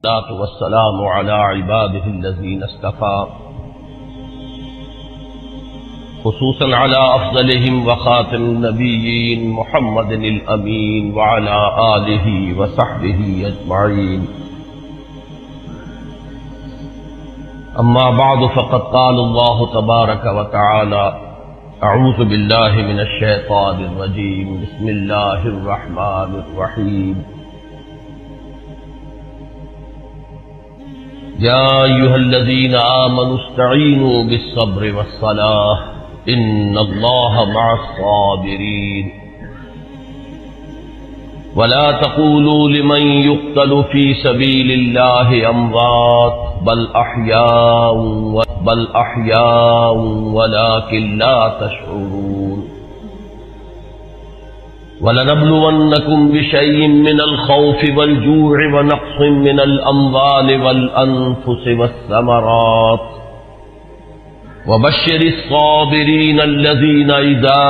والصلاة والسلام على عباده الذين اصطفى خصوصا على أفضلهم وخاتم النبيين محمد الأمين وعلى آله وصحبه أجمعين. أما بعد فقد قال الله تبارك وتعالى: أعوذ بالله من الشيطان الرجيم. بسم الله الرحمن الرحيم. يا أيها الذين آمنوا استعينوا بالصبر والصلاة إن الله مع الصابرين. ولا تقولوا لمن يقتل في سبيل الله أموات بل أحياء ولكن لا تشعرون. وَلَنَبْلُوَنَّكُمْ بِشَيْءٍ مِّنَ الْخَوْفِ وَالْجُوعِ وَنَقْصٍ مِّنَ الْأَمْوَالِ وَالْأَنفُسِ وَالثَّمَرَاتِ وَبَشِّرِ الصَّابِرِينَ الَّذِينَ إِذَا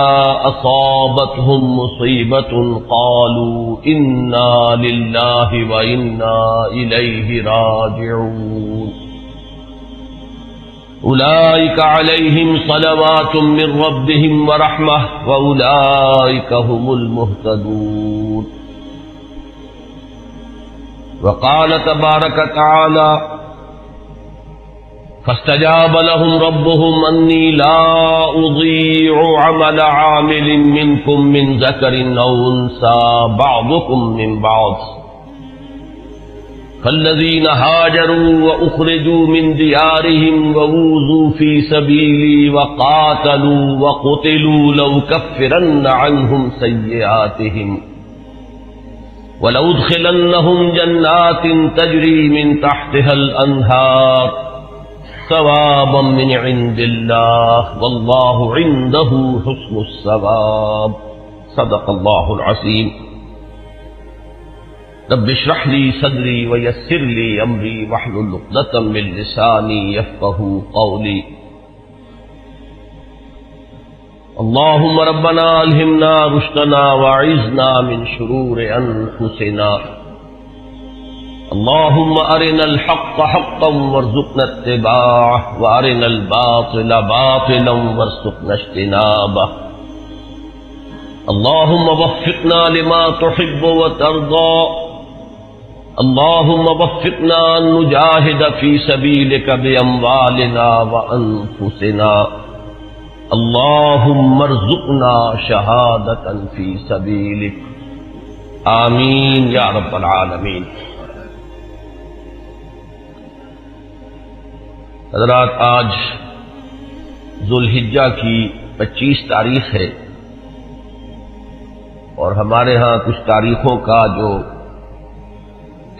أَصَابَتْهُم مُّصِيبَةٌ قَالُوا إِنَّا لِلَّهِ وَإِنَّا إِلَيْهِ راجعون. أولئك عليهم صلوات من ربهم ورحمة وأولئك هم المهتدون. وقال تبارك تعالى: فاستجاب لهم ربهم أني لا أضيع عمل عامل منكم من ذكر أو أنثى بعضكم من بعض فالذين هاجروا وأخرجوا من ديارهم وأوذوا في سبيلي وقاتلوا وقتلوا لأكفرن عنهم سيئاتهم ولأدخلنهم جنات تجري من تحتها الأنهار ثوابا من عند الله والله عنده حسن الثواب. صدق الله العظيم. رب اشرح لي صدري ويسر لي امري واحلل عقدة من لساني يفقهوا قولي. اللهم ربنا الهمنا رشدنا واعذنا من شرور انفسنا. اللهم ارنا الحق حقا وارزقنا اتباعه وارنا الباطل باطلا وارزقنا اجتنابه. اللهم وفقنا لما تحب وترضى. اللهم وفقنا أن نجاهد في سبيلك بأموالنا وأنفسنا. اللهم ارزقنا شهادة في سبيلك. آمین یا رب العالمین. حضرات، آج ذوالحجہ کی 25 تاریخ ہے اور ہمارے ہاں کچھ تاریخوں کا جو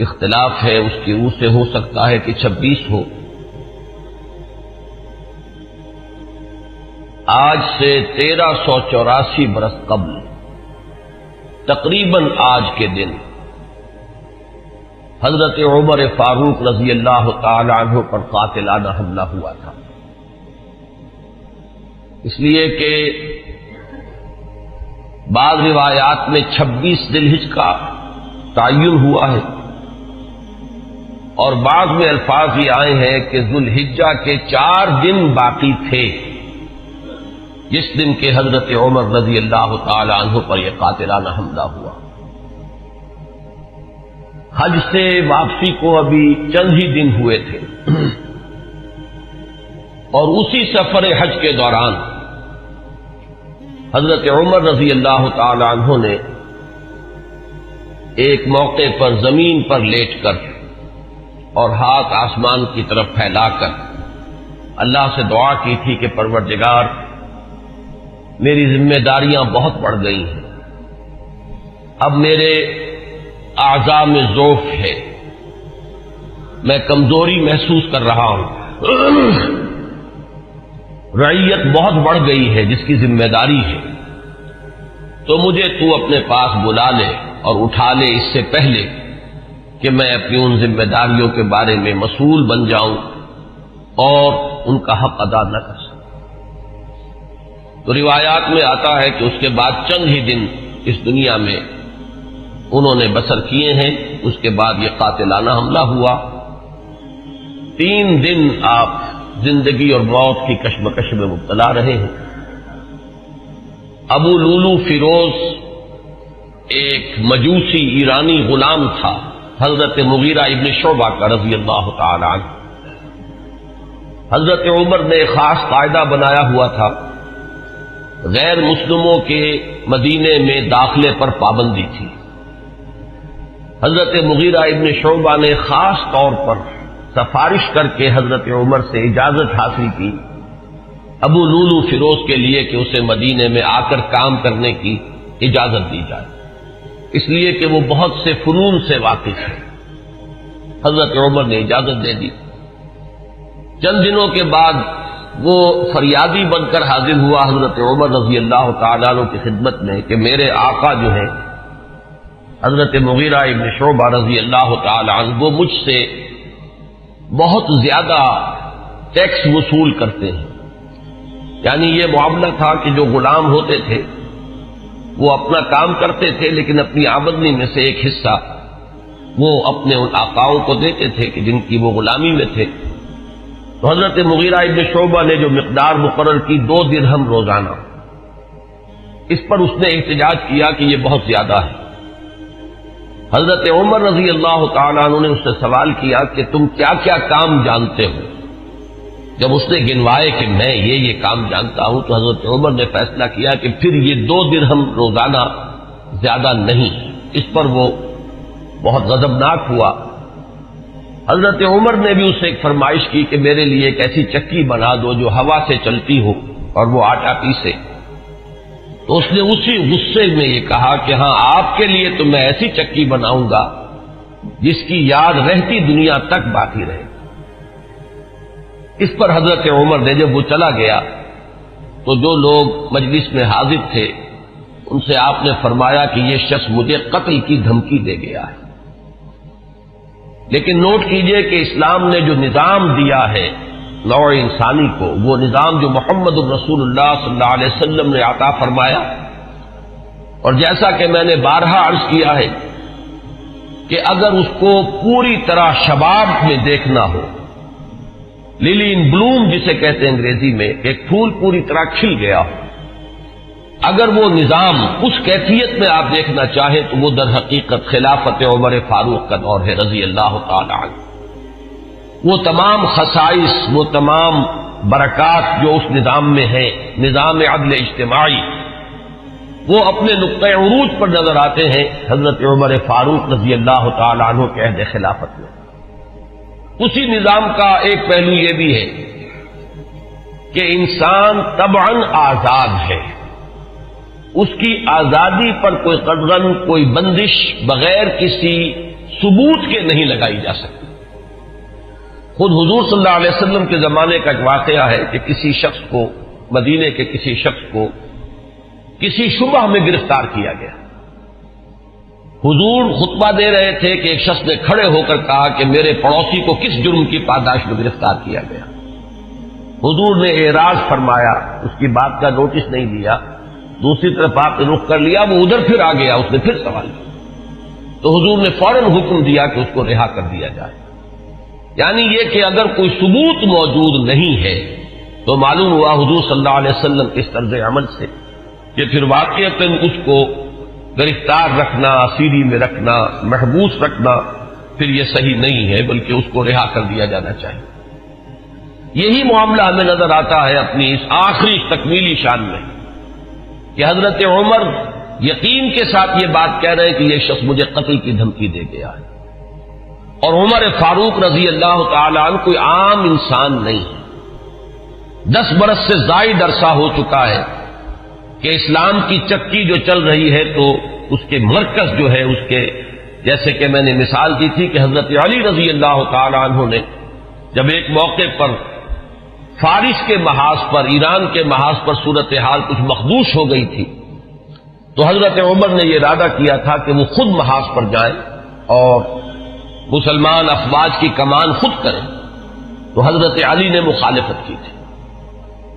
اختلاف ہے اس کی روح سے ہو سکتا ہے کہ 26 ہو. آج سے 1384 برس قبل تقریباً آج کے دن حضرت عمر فاروق رضی اللہ تعالی عنہ پر قاتلانہ حملہ ہوا تھا. اس لیے کہ بعض روایات میں 26 ذی الحجہ کا تعین ہوا ہے اور بعض میں الفاظ یہ آئے ہیں کہ ذوالحجہ کے 4 دن باقی تھے جس دن کے حضرت عمر رضی اللہ تعالی عنہ پر یہ قاتلانہ حملہ ہوا. حج سے واپسی کو ابھی چند ہی دن ہوئے تھے اور اسی سفر حج کے دوران حضرت عمر رضی اللہ تعالی عنہ نے ایک موقع پر زمین پر لیٹ کر اور ہاتھ آسمان کی طرف پھیلا کر اللہ سے دعا کی تھی کہ پروردگار، میری ذمہ داریاں بہت بڑھ گئی ہیں، اب میرے اعضاء میں ضعف ہے، میں کمزوری محسوس کر رہا ہوں، رعیت بہت بڑھ گئی ہے جس کی ذمہ داری ہے، تو مجھے تو اپنے پاس بلا لے اور اٹھا لے اس سے پہلے کہ میں اپنی ان ذمہ داریوں کے بارے میں مسئول بن جاؤں اور ان کا حق ادا نہ کر سکوں. تو روایات میں آتا ہے کہ اس کے بعد چند ہی دن اس دنیا میں انہوں نے بسر کیے ہیں۔ اس کے بعد یہ قاتلانہ حملہ ہوا۔ 3 دن آپ زندگی اور موت کی کشمکش میں مبتلا رہے ہیں۔ ابو لولو فیروز ایک مجوسی ایرانی غلام تھا، حضرت مغیرہ ابن شعبہ کا رضی اللہ تعالی عنہ۔ حضرت عمر نے خاص قاعدہ بنایا ہوا تھا، غیر مسلموں کے مدینے میں داخلے پر پابندی تھی۔ حضرت مغیرہ ابن شعبہ نے خاص طور پر سفارش کر کے حضرت عمر سے اجازت حاصل کی ابو لولو فیروز کے لیے کہ اسے مدینے میں آ کر کام کرنے کی اجازت دی جائے، اس لیے کہ وہ بہت سے فنون سے واقف ہے۔ حضرت عمر نے اجازت دے دی۔ چند دنوں کے بعد وہ فریادی بن کر حاضر ہوا حضرت عمر رضی اللہ تعالیٰ عنہ کی خدمت میں کہ میرے آقا جو ہیں حضرت مغیرہ ابن شعبہ رضی اللہ تعالیٰ عنہ وہ مجھ سے بہت زیادہ ٹیکس وصول کرتے ہیں۔ یعنی یہ معاملہ تھا کہ جو غلام ہوتے تھے وہ اپنا کام کرتے تھے، لیکن اپنی آمدنی میں سے ایک حصہ وہ اپنے ان آقاؤں کو دیتے تھے کہ جن کی وہ غلامی میں تھے۔ تو حضرت مغیرہ ابن شعبہ نے جو مقدار مقرر کی 2 درہم روزانہ، اس پر اس نے احتجاج کیا کہ یہ بہت زیادہ ہے۔ حضرت عمر رضی اللہ تعالیٰ عنہ نے اس سے سوال کیا کہ تم کیا کیا کام جانتے ہو؟ جب اس نے گنوائے کہ میں یہ کام جانتا ہوں، تو حضرت عمر نے فیصلہ کیا کہ پھر یہ 2 درہم روزانہ زیادہ نہیں۔ اس پر وہ بہت غضبناک ہوا۔ حضرت عمر نے بھی اس سے ایک فرمائش کی کہ میرے لیے ایک ایسی چکی بنا دو جو ہوا سے چلتی ہو اور وہ آٹا پیسے۔ تو اس نے اسی غصے میں یہ کہا کہ ہاں آپ کے لیے تو میں ایسی چکی بناؤں گا جس کی یاد رہتی دنیا تک باقی رہے۔ اس پر حضرت عمر نے جب وہ چلا گیا تو جو لوگ مجلس میں حاضر تھے ان سے آپ نے فرمایا کہ یہ شخص مجھے قتل کی دھمکی دے گیا ہے۔ لیکن نوٹ کیجئے کہ اسلام نے جو نظام دیا ہے نوع انسانی کو، وہ نظام جو محمد الرسول اللہ صلی اللہ علیہ وسلم نے عطا فرمایا، اور جیسا کہ میں نے بارہا عرض کیا ہے کہ اگر اس کو پوری طرح شباب میں دیکھنا ہو، للی ان بلوم جسے کہتے ہیں انگریزی میں، ایک پھول پوری طرح کھل گیا ہو، اگر وہ نظام اس کیفیت میں آپ دیکھنا چاہیں تو وہ در حقیقت خلافت عمر فاروق کا دور ہے رضی اللہ تعالی عنہ۔ وہ تمام خصائص، وہ تمام برکات جو اس نظام میں ہیں، نظام عدل اجتماعی، وہ اپنے نقطۂ عروج پر نظر آتے ہیں حضرت عمر فاروق رضی اللہ تعالی عنہ کے عہد خلافت میں۔ اسی نظام کا ایک پہلو یہ بھی ہے کہ انسان طبعاً آزاد ہے، اس کی آزادی پر کوئی قدغن، کوئی بندش بغیر کسی ثبوت کے نہیں لگائی جا سکتی۔ خود حضور صلی اللہ علیہ وسلم کے زمانے کا ایک واقعہ ہے کہ کسی شخص کو، مدینے کے کسی شخص کو کسی شبہ میں گرفتار کیا گیا۔ حضور خطبہ دے رہے تھے کہ ایک شخص نے کھڑے ہو کر کہا کہ میرے پڑوسی کو کس جرم کی پاداش میں گرفتار کیا گیا۔ حضور نے اعراض فرمایا، اس کی بات کا نوٹس نہیں لیا، دوسری طرف آپ نے رخ کر لیا، وہ ادھر پھر آ گیا، اس نے پھر سوال کیا تو حضور نے فوراً حکم دیا کہ اس کو رہا کر دیا جائے۔ یعنی یہ کہ اگر کوئی ثبوت موجود نہیں ہے تو معلوم ہوا حضور صلی اللہ علیہ وسلم کے اس طرز عمل سے کہ پھر واقعتاً اس کو گرفتار رکھنا، اسیری میں رکھنا، محبوس رکھنا پھر یہ صحیح نہیں ہے، بلکہ اس کو رہا کر دیا جانا چاہیے۔ یہی معاملہ ہمیں نظر آتا ہے اپنی اس آخری تکمیلی شان میں کہ حضرت عمر یقین کے ساتھ یہ بات کہہ رہے ہیں کہ یہ شخص مجھے قتل کی دھمکی دے گیا ہے، اور عمر فاروق رضی اللہ تعالی عنہ کوئی عام انسان نہیں ہے۔ 10 برس سے زائد عرصہ ہو چکا ہے کہ اسلام کی چکی جو چل رہی ہے تو اس کے مرکز جو ہے، اس کے جیسے کہ میں نے مثال دی تھی کہ حضرت علی رضی اللہ تعالی عنہ نے جب ایک موقع پر فارس کے محاذ پر، ایران کے محاذ پر صورتحال کچھ مخدوش ہو گئی تھی تو حضرت عمر نے یہ ارادہ کیا تھا کہ وہ خود محاذ پر جائیں اور مسلمان افواج کی کمان خود کریں، تو حضرت علی نے مخالفت کی تھی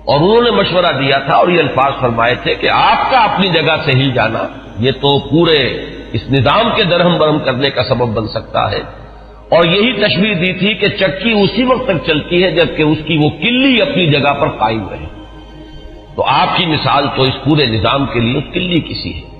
اور انہوں نے مشورہ دیا تھا اور یہ الفاظ فرمائے تھے کہ آپ کا اپنی جگہ سے ہل جانا یہ تو پورے اس نظام کے درہم برہم کرنے کا سبب بن سکتا ہے. اور یہی تشبیہ دی تھی کہ چکی اسی وقت تک چلتی ہے جبکہ اس کی وہ کلی اپنی جگہ پر قائم رہے. تو آپ کی مثال تو اس پورے نظام کے لیے کلی کسی ہے.